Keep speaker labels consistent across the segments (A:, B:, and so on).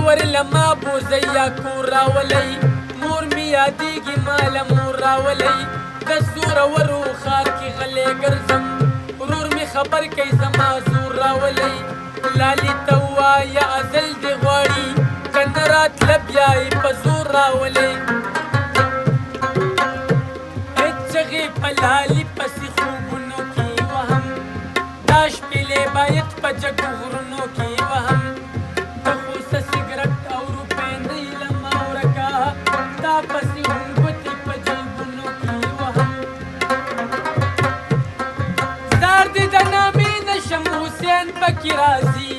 A: ورلما بوزیا کور راولی مور می یادیږي ماله مور راولی د زورورو ښار کې غلی ګرځم ورور می خبر کوي زما زور راولی لالي ته ووایه ازل دې غواړي که نه راتله بیا یې په زور راولی چغې په لالي پسې خوبونو کې وهم دا شپېلې باید په جګو غرونو کې وهم ته خو څه سګرټ او روپۍ نه یې له ما ورکه دا پسې هم ګوتې په جیبونو کې وهم زار دې د نامې نشم حسین پکې راځي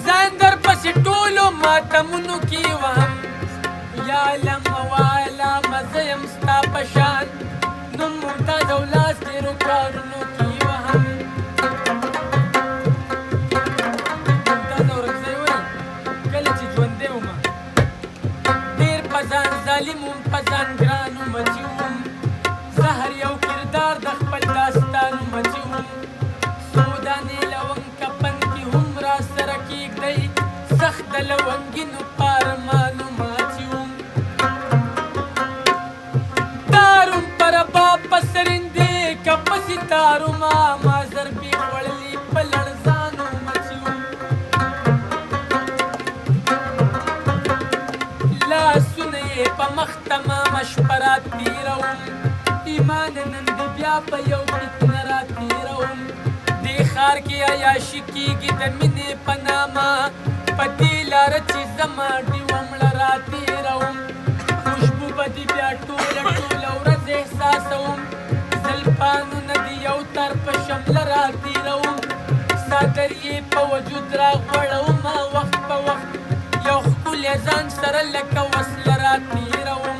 A: ځان در پسې ټولو ماتمونو کې وهم یا علمه واله مزه یم ستا په شان نوم ممتاز او لاس تېرو کارونو کې وهم ممتاز او رکزی وایي کله چې ژوندی ومه ډېر په ځان ظالم وم په ځان ګران ومچي وم زه هر یو کردار د خپل داستان ومچي وم څو دانې لونګ کفن کې هم را سره کېږدئ سخت د لونګینو پارمان وماچي وم دارم پر باپ سرندې که په ستارو ما ضربې خوړلې په لړزانو مچي وم لاسونه یې په مخ تمامه شپه راتېروم ایمان نن د بیا په یو فتنه راتېروم دې ښار کې عیاشي کېږي د مینې په نامه په دې لاره چې زما ډېوه مړه راتېروم خوشبو به دې بیا ټوله ورځ احساسوم زلفانونه دې یو طرفه شمله راتېروم څادر یې په وجود راغوړومه وخت په وخت یو ښکلی ځان سره لکه وسله راتېروم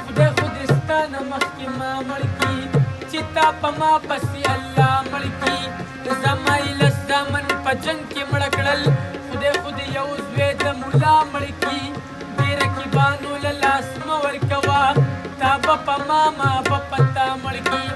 A: خدای خو دې ستا نه مخکې ما مړ کړي چې تا په ما پسې الله مړ کړي زما یې لس زامن په جنګ کې مړه کړل خدای خو دې یو زوی د ملا مړ کړي دې رقیبانو له لاس مه ورکوه تا به په ما ما به په تا مړ کړي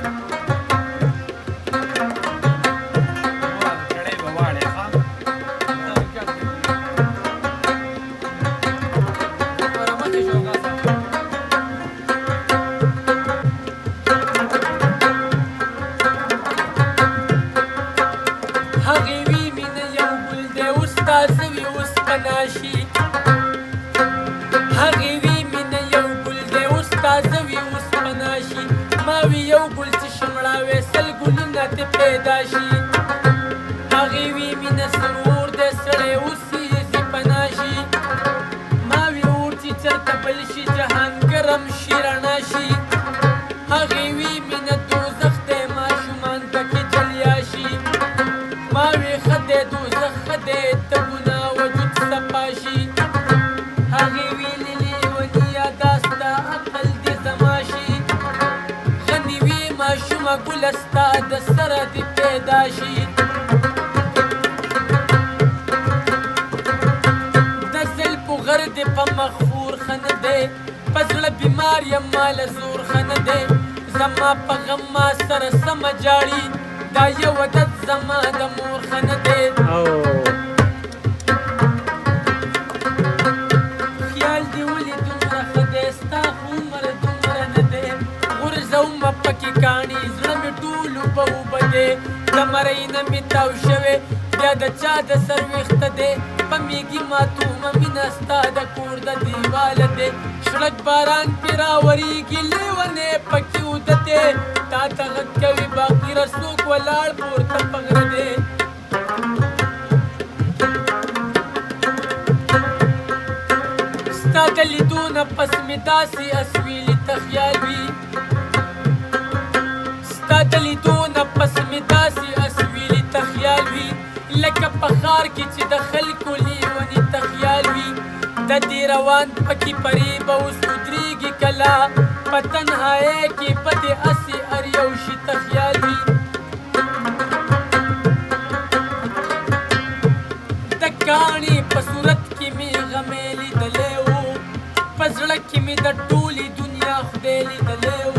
A: هغې وي مینه یو ګل دی اوس تازه وي اوس پناه شي هغې وي مینه یو ګل دی اوس تازه وي اوس پناه شي ما وي یو ګل چې شمړاوی سل ګلونه ترې پیدا شي هغې وي مینه سرور دی سړی اوس یې ځي پناه شي ما وي اور چې چېرته بل شي جهان ګرم شي رڼا شي هغې وي مینه دوزخ دی ماشومان پکې جلیا شي ما وی ښه دی دوزخ ښه دی ته ګناه وجود صفا شي هغې ویلې لیونیه دا ستا عقل دې زما شي غني وي ماشومه ګله ستا د سره دې پیدا شي د زلفو غر دې په مغفور ښه نه دی په زړه بیمار یم ماله زور ښه نه دی زما په غم ما سره سمه جاړي دا یو عدد زما د مور ښه نه دی خیال دې ولې دومره ښه دی ستا خو عمر دومره نه دی غورځومه پکې کاڼي زړه مې ټول اوبه اوبه دی د مرۍ نه مې تاو شوی بیا د چا د سر ویښته دی په میږي ماتومه مینه ستا د کور د دیواله دی شړک باران پې راورېږي لیونی پکې اوده دی تا ته غږ کوي باقي رسوک ولاړ پورته په غره دی ستا د لیدو نه پس مې داسې اسویلي ته خیال وي ستا د لیدو نه پس مې داسې اسویلي ته خیال وي لکه په ښار کې چې د خلکو لیوني ته خیال وي د دې روان پکې پرې به اوس ودرېږي کله په تنهایۍ کې به دې هسې هر یو شي ته خیال وي د کاڼي په صورت کې مې غمې لیدلی و په زړه کې مې د ټولې دنیا خدای لیدلی و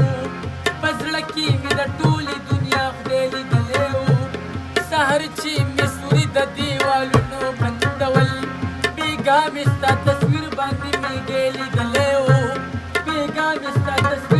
A: په زړه کې مې د ټولې دنیا خدای لیدلی و سهر چې مې سوري د دې بیګا مې ستا تصویر باندې مې ګېلې دلی و بیګا مې ستا تصویر